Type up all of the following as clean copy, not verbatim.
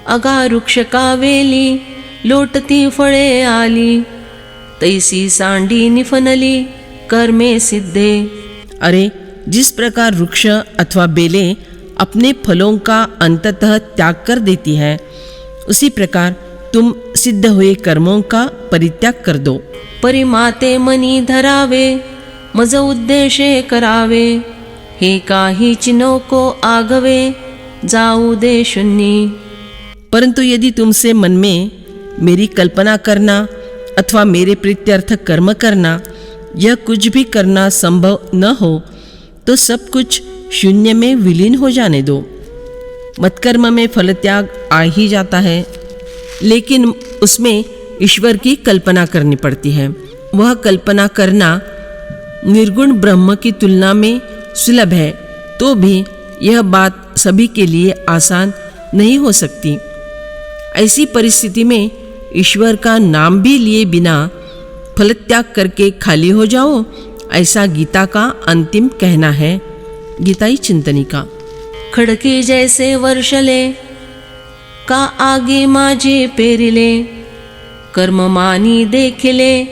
अगा वृक्ष कावेली लोटती फळे आली, तैसी सांडी निफनली कर्मे सिद्धे। अरे, जिस प्रकार वृक्ष अथवा बेलें अपने फलों का अंततः त्याग कर देती है, उसी प्रकार तुम सिद्ध हुए कर्मों का परित्याग कर दो। परिमाते मनी धरावे, मज उद्देशे करावे, हे काहीच नको आगवे, जाऊ दे शून्य। परंतु यदि तुमसे मन में मेरी कल्पना करना अथवा मेरे प्रीत्यर्थ कर्म करना, यह कुछ भी करना संभव न हो, तो सब कुछ शून्य में विलीन हो जाने दो। मत्कर्म में फलत्याग आ ही जाता है, लेकिन उसमें ईश्वर की कल्पना करनी पड़ती है। वह कल्पना करना निर्गुण ब्रह्म की तुलना में सुलभ है, तो भी यह बात सभी के लिए आसान नहीं हो सकती। ऐसी परिस्थिति में ईश्वर का नाम भी लिए बिना फलत्याग करके खाली हो जाओ, ऐसा गीता का अंतिम कहना है। गीताई चिंतनिका। खडकी जैसे वर्षले, का आगे माझे पेरिले, कर्म मानी देखिले,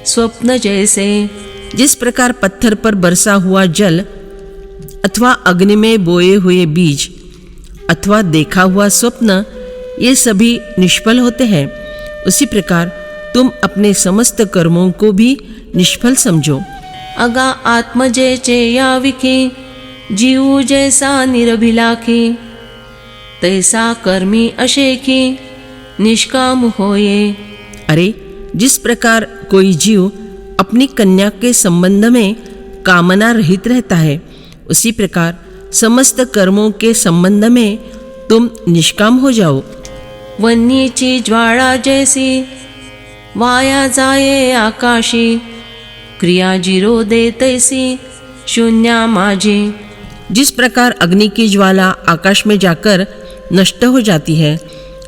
स्वप्न जैसे। जिस प्रकार पत्थर पर बरसा हुआ जल अथवा अग्नि में बोए हुए बीज अथवा देखा हुआ स्वप्न, ये सभी निष्फल होते हैं, उसी प्रकार तुम अपने समस्त कर्मों को भी निष्फल समझो। अगा आत्मजेचे याविकी, जीव जैसा निरभिलाखी, तैसा कर्मी अशेखी, निष्काम होये। अरे, जिस प्रकार कोई जीव अपनी कन्या के संबंध में कामना रहित रहता है, उसी प्रकार समस्त कर्मों के संबंध में तुम निष्काम हो जाओ। वन्नीची ज्वाळा जैसी, वाया जाये आकाशी, क्रिया जिरो दे तैसी, शून्या माझी। जिस प्रकार अग्नि की ज्वाला आकाश में जाकर नष्ट हो जाती है,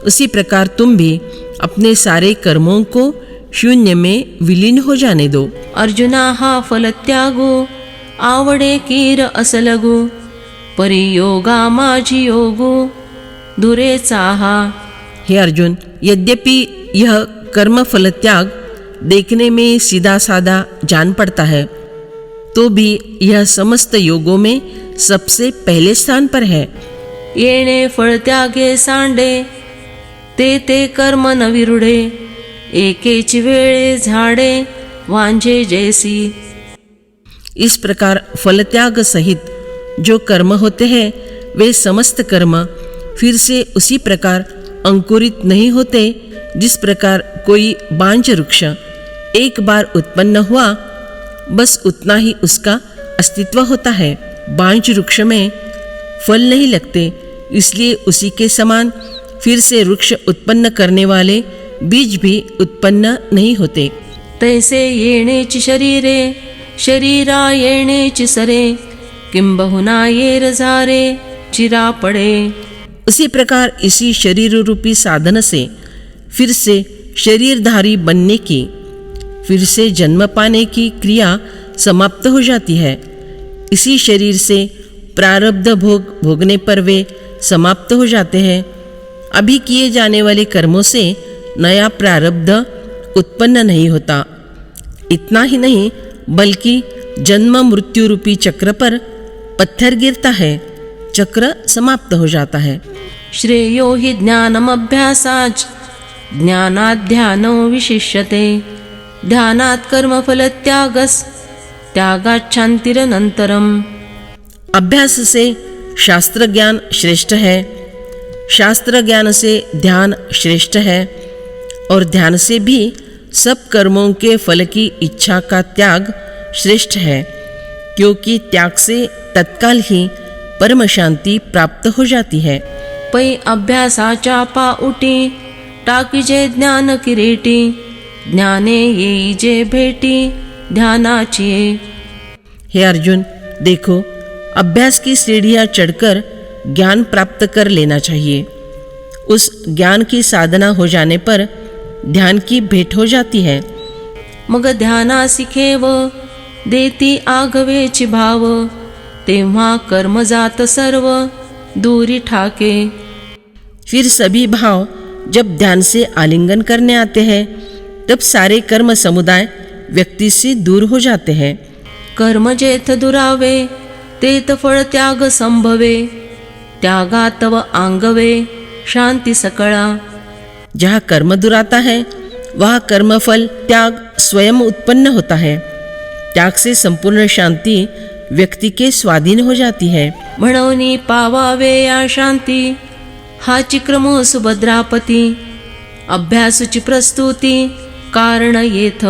उसी प्रकार तुम भी अपने सारे कर्मों को शून्य में विलीन हो जाने दो। अर्जुना हा फलत्यागो, आवडे कीर असलगो, परियोगा माझी योगो, दुरेचा हा। हे अर्जुन, यद्यपि यह कर्म फल त्याग देखने में सीधा साधा जान पड़ता है, तो भी यह समस्त योगों में सबसे पहले स्थान पर है। येणे फळ त्यागे सांडे, ते कर्म न विरुडे, एकेच वेळे झाडे वांझे जैसी। इस प्रकार फलत्याग सहित जो कर्म होते हैं, वे समस्त कर्म फिर से उसी प्रकार अंकुरित नहीं होते, जिस प्रकार कोई बांझ वृक्ष एक बार उत्पन्न हुआ, बस उतना ही उसका अस्तित्व होता है। बांझ वृक्ष में फल नहीं लगते, इसलिए उसी के समान फिर से वृक्ष उत्पन्न करने वाले बीज भी उत्पन्न नहीं होते। तैसे येणेची शरीरे, शरीरा येणेची सरे, किंबहुना येर झारे, चिरा पडे। उसी प्रकार इसी शरीर रूपी साधन से फिर से शरीरधारी बनने की, फिर से जन्म पाने की क्रिया समाप्त हो जाती है। इसी शरीर से प्रारब्ध भोग भोगने पर वे समाप्त हो जाते हैं। अभी किए जाने वाले कर्मों से नया प्रारब्ध उत्पन्न नहीं होता। इतना ही नहीं, बल्कि जन्म मृत्यु रूपी चक्र पर पत्थर गिरता है, चक्र समाप्त हो जाता है। श्रेयो हि ज्ञानमभ्यासाच्, ज्ञानात् ध्यानो विशिष्यते, ध्यानात् कर्मफल त्यागस्, त्यागात् शान्तिरनन्तरम्। अभ्यास से शास्त्र ज्ञान श्रेष्ठ है, शास्त्र ज्ञान से ध्यान श्रेष्ठ है, और ध्यान से भी सब कर्मों के फल की इच्छा का त्याग श्रेष्ठ है, क्योंकि त्याग से तत्काल ही परम शांति प्राप्त हो जाती है। पै अभ्यासाच्या पाऊटी, टाकीजे ज्ञान किरीटी, ज्ञाने येई जे भेटी, ध्यानाची। हे अर्जुन, देखो, अभ्यास की सीढ़ियाँ चढ़कर ज्ञान प्राप्त कर लेना चाहिए। उस ज्ञान की साधना हो जाने पर ध्यान की भेंट हो जाती है। मग ध्याना सिखेव, देती आगवेची भाव, तेव्हा कर्म जात सर्व दूरी ठाके। फिर सभी भाव जब ध्यान से आलिंगन करने आते हैं तब सारे कर्म समुदाय व्यक्ति से दूर हो जाते हैं। कर्म जेथ दुरावे तेथ फळ त्याग संभवे, त्यागा तव आंगवे शांति सकळा। जहाँ कर्म दुराता है वहाँ कर्मफल त्याग स्वयं उत्पन्न होता है। त्याग से संपूर्ण शांति व्यक्ति के स्वाधीन हो जाती है। म्हणूनी पावावे या शांती हाची क्रमो सुभद्रापती, अभ्यासूची प्रस्तुति कारण येथ।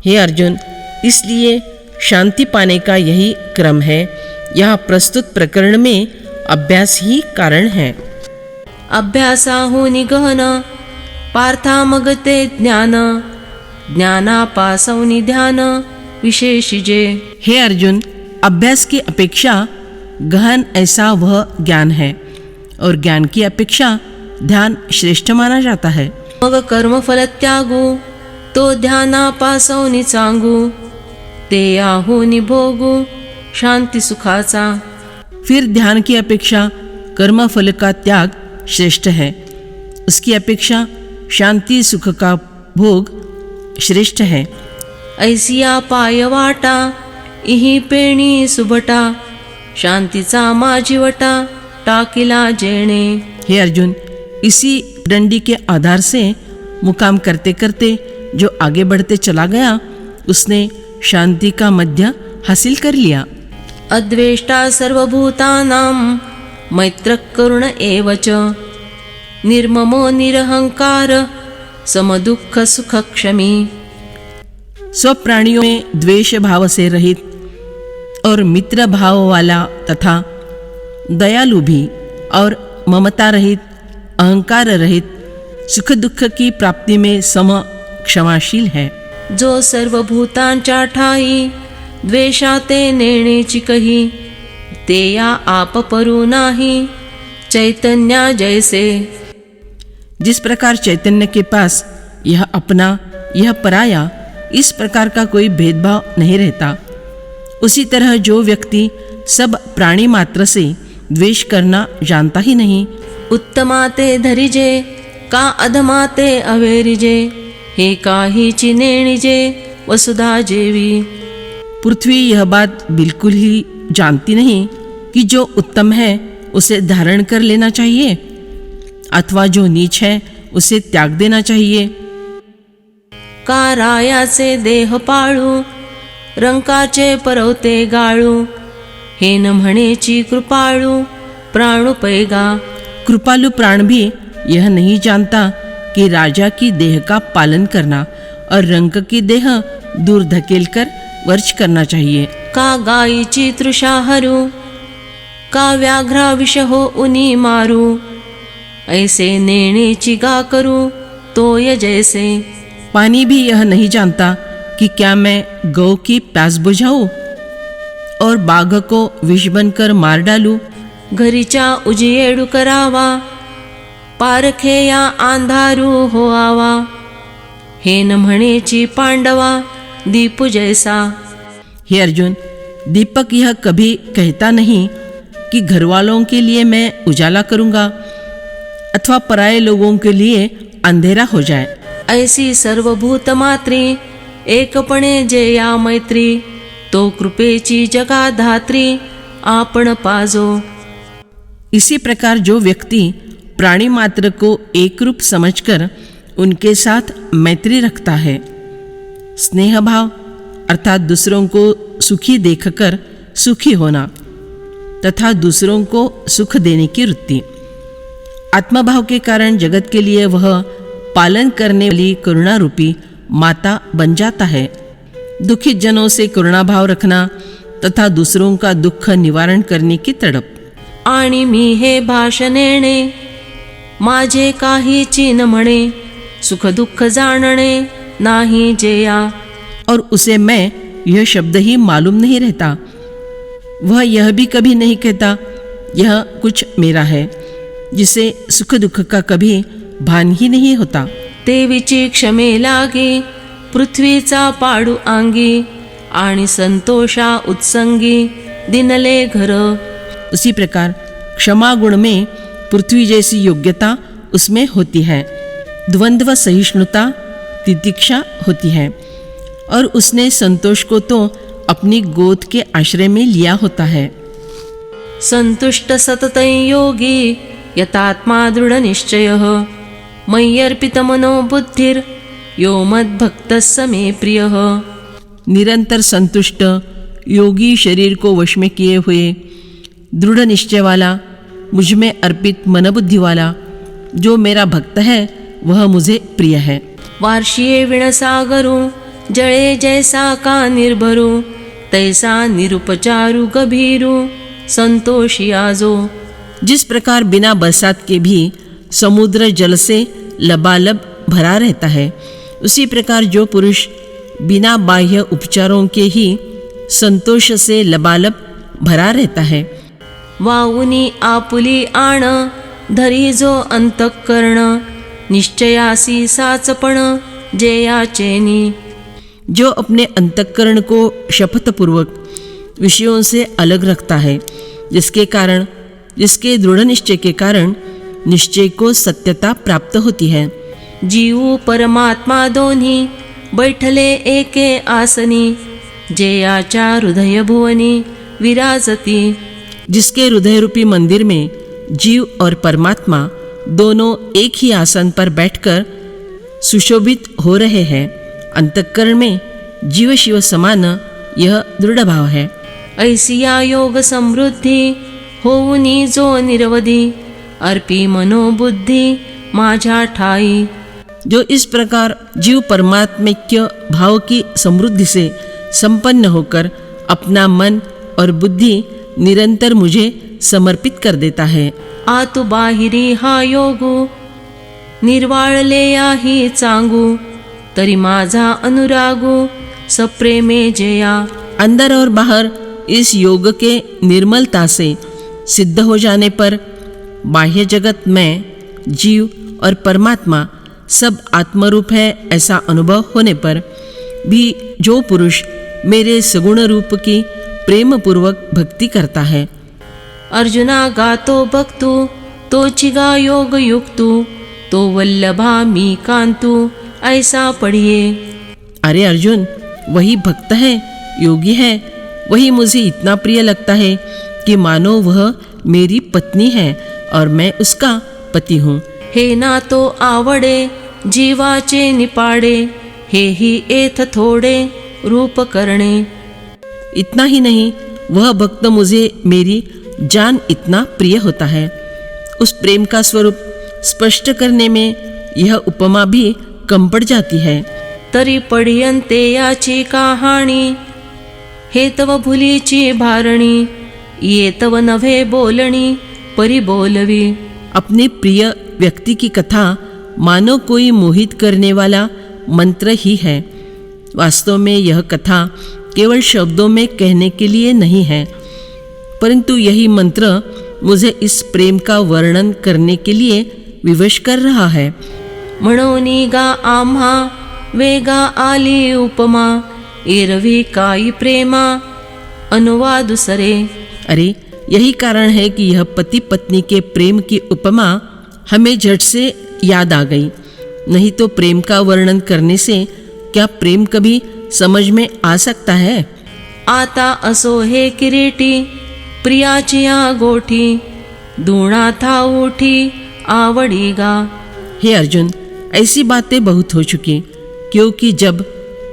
हे अर्जुन, इसलिए शांति पाने का यही क्रम है। यहाँ प्रस्तुत प्रकरण में अभ्यास ही कारण है। अभ्यासाहुनी गहन पार्था मगते ज्ञान, ज्ञानापासौनी ध्यान विशेषिजे। हे अर्जुन, अभ्यास की अपेक्षा गहन ऐसा वह ज्ञान है और ज्ञान की अपेक्षा ध्यान श्रेष्ठ माना जाता है। मग कर्मफल त्यागू तो ध्यानापासौनी चांगू, ते आहुनी भोगू शांति सुखाचा। फिर ध्यान की अपेक्षा कर्मफल का त्याग श्रेष्ठ है, उसकी अपेक्षा शांति सुख का भोग श्रेष्ठ है। ऐसिया पाय वाटा इही पेणी सुभटा, शांतीचा माझी वटा टाकिला जेणे। हे अर्जुन, इसी डंडी के आधार से मुकाम करते करते जो आगे बढ़ते चला गया उसने शांति का मध्य हासिल कर लिया। अद्वेष्टा सर्वभूतानां मैत्र करुण एवच, निर्ममो निरहंकार समदुःख सुख क्षमी। सब प्राणियों में द्वेष भाव से रहित और मित्र भाव वाला तथा दयालु भी और ममता रहित, अहंकार रहित, सुख दुख की प्राप्ति में सम क्षमाशील है। जो सर्वभूतांच्या ठाई द्वेषाते नेणेची कही, ते या आप परू नाही चैतन्या जैसे। जिस प्रकार चैतन्य के पास यह अपना यह पराया इस प्रकार का कोई भेदभाव नहीं रहता, उसी तरह जो व्यक्ति सब प्राणी मात्र से द्वेष करना जानता ही नहीं। उत्तमाते धरिजे का अधमाते अवेरिजे, हे काहीची नेणिजे वसुधा जेवी। पृथ्वी यह बात बिल्कुल ही जानती नहीं कि जो उत्तम है उसे धारण कर लेना चाहिए अथवा जो नीच है उसे त्याग देना चाहिए। का रायाचे देह पाळू, रंकाचे परवते गाळू, हे न म्हणेची कृपाळू प्राणु पैगा। कृपालु प्राण भी यह नहीं जानता कि राजा की देह का पालन करना और रंक की देह दूर धकेल कर वर्ज करना चाहिए। का गायीची तृषा हरू, का व्याघ्रा विष हो उनी मारू, ऐसे नेणेची गा करू तोय जैसे। पानी भी यह नहीं जानता कि क्या मैं गौ की प्यास बुझाऊं और बाघ को विष बनकर मार डालूं। घरीच्या उजियेडू करावा, पारखे या आंधारू हो आवा, हे न म्हणेची पांडवा दीप जैसा। हे अर्जुन, दीपक यह कभी कहता नहीं कि घर वालों के लिए मैं उजाला करूंगा अथवा पराये लोगों के लिए अंधेरा हो जाए। ऐसी सर्वभूत मात्री एकपणे जे या मैत्री, तो कृपेची जगाधात्री आपण पाजो। इसी प्रकार जो व्यक्ति प्राणी मात्र को एक रूप समझकर उनके साथ मैत्री रखता है, स्नेह भाव अर्थात दूसरों को सुखी देखकर सुखी होना तथा दूसरों को सुख देने की वृत्ति, आत्मभाव के कारण जगत के लिए वह पालन करने वाली करुणा रूपी माता बन जाता है। दुखित जनों से करुणा भाव रखना तथा दूसरों का दुख निवारण करने की तड़प। आणि मी हे भाषणेणे माझे काहीची न म्हणे, सुख दुःख जाणणे नाही जेया। और उसे मैं यह शब्द ही मालूम नहीं रहता, वह यह भी कभी नहीं कहता यह कुछ मेरा है, जिसे सुख दुख का कभी भान ही नहीं होता। देवीची क्षमे लागे पृथ्वीचा पाडू आंगी, आणि संतोषा उत्संगी दिनले घर। उसी प्रकार क्षमा गुण में पृथ्वी जैसी योग्यता उसमें होती है, द्वंद्व सहिष्णुता, तितिक्षा होती है, और उसने संतोष को तो अपनी गोद के आश्रय में लिया होता है। संतुष्ट सततं योगी यतात्मा दृढ़ निश्चयः मय्यर्पित मनो बुद्धिर यो मद्भक्तः स मे प्रियः। निरंतर संतुष्ट योगी शरीर को वश में किए हुए, दृढ़ निश्चय वाला, मुझ में अर्पित मनबुद्धि वाला, जो मेरा भक्त है वह मुझे प्रिय है। वार्षिये विणसागरु जळे जैसा का निर्भरु तैसा निरुपचारु गभीरु संतोषी आजो। जिस प्रकार बिना बरसात के भी समुद्र जल से लबालब भरा रहता है, उसी प्रकार जो पुरुष बिना बाह्य उपचारों के ही संतोष से लबालब भरा रहता है। वाऊनी आपुली आण धरी जो अंतःकरण निश्चयासी साचपण जेयाचेनी। जो अपने अंतःकरण को शपथपूर्वक विषयों से अलग रखता है, जिसके दृढ़ निश्चय के कारण निश्चय को सत्यता प्राप्त होती है। जीव परमात्मा दोन्ही बैठले एके आसनी जेयाच्या हृदय भुवनी विराजती। जिसके हृदय रूपी मंदिर में जीव और परमात्मा दोनों एक ही आसन पर बैठकर सुशोभित हो रहे हैं। अंतःकरण में जीव शिव समान यह दृढ़ भाव है। ऐसिया योग समृद्धि होऊनी जो निरवधि अर्पी मनोबुद्धि माझ्या ठाई। जो इस प्रकार जीव परमात्मैक्य भाव की समृद्धि से संपन्न होकर अपना मन और बुद्धि निरंतर मुझे समर्पित कर देता है। आतु बाहिरी हा योगू निर्वाळले याही चांगू तरी माझा अनुरागू सप्रेमे जया। अंदर और बाहर इस योग के निर्मलता से सिद्ध हो जाने पर बाह्य जगत में जीव और परमात्मा सब आत्मरूप है ऐसा अनुभव होने पर भी जो पुरुष मेरे सगुण रूप की प्रेम पूर्वक भक्ति करता है। अर्जुना गातो भक्तु तोचिगा योग युक्तु तो वल्लभा मी कांतु ऐसा पढ़िए। अरे अर्जुन, वही भक्त है, योगी है, वही मुझे इतना प्रिय लगता है कि मानो वह मेरी पत्नी है और मैं उसका पति हूँ। हे ना तो आवडे जीवाचे निपाडे हे ही एथ थोडे रूप करणे। इतना ही नहीं, वह भक्त मुझे मेरी जान इतना प्रिय होता है। उस प्रेम का स्वरूप स्पष्ट करने में यह उपमा भी कम पड़ जाती है। तरी पडियंते याची कहाणी हे तव भुलीची भारणी ये तव नभे बोलणी परी बोलवी। अपने प्रिय व्यक्ति की कथा मानो कोई मोहित करने वाला मंत्र ही है। वास्तव में यह कथा केवल शब्दों में कहने के लिए नहीं है, परंतु यही मंत्र मुझे इस प्रेम का वर्णन करने के लिए विवश कर रहा है। म्हणोनी गा आम्हा वेगा आली उपमा एरवी काई प्रेमा अनुवाद सरे। अरे यही कारण है कि यह पति पत्नी के प्रेम की उपमा हमें झट से याद आ गई। नहीं तो प्रेम का वर्णन करने से क्या प्रेम कभी समझ में आ सकता है। आता असो हे किरीटी प्रियाची गोठी दूणा था उठी आवडीगा। हे अर्जुन, ऐसी बातें बहुत हो चुकी, क्योंकि जब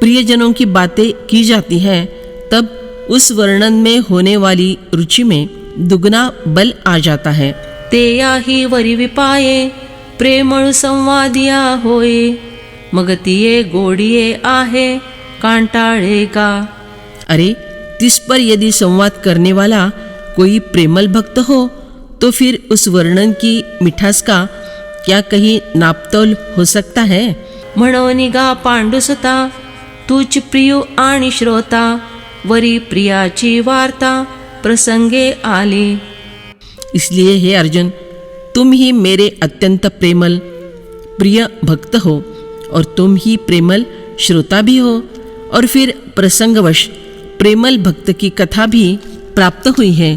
प्रियजनों की बातें की जाती हैं तब उस वर्णन में होने वाली रुचि में दुगना बल आ जाता है। ते याही वरी विपाये प्रेमळ संवादिया होये मग तिये गोडिये आहे कांटाळे का। अरे तिस पर यदि संवाद करने वाला कोई प्रेमल भक्त हो तो फिर उस वर्णन की मिठास का क्या कहीं नापतोल हो सकता है। म्हणोनी गा पांडुसुता तुच प्रिय आणि श्रोता वरी प्रियाची वार्ता प्रसंगे आली। इसलिए हे अर्जुन, तुम ही मेरे अत्यंत प्रेमल प्रिय भक्त हो और तुम ही प्रेमल श्रोता भी हो, और फिर प्रसंगवश प्रेमल भक्त की कथा भी प्राप्त हुई है।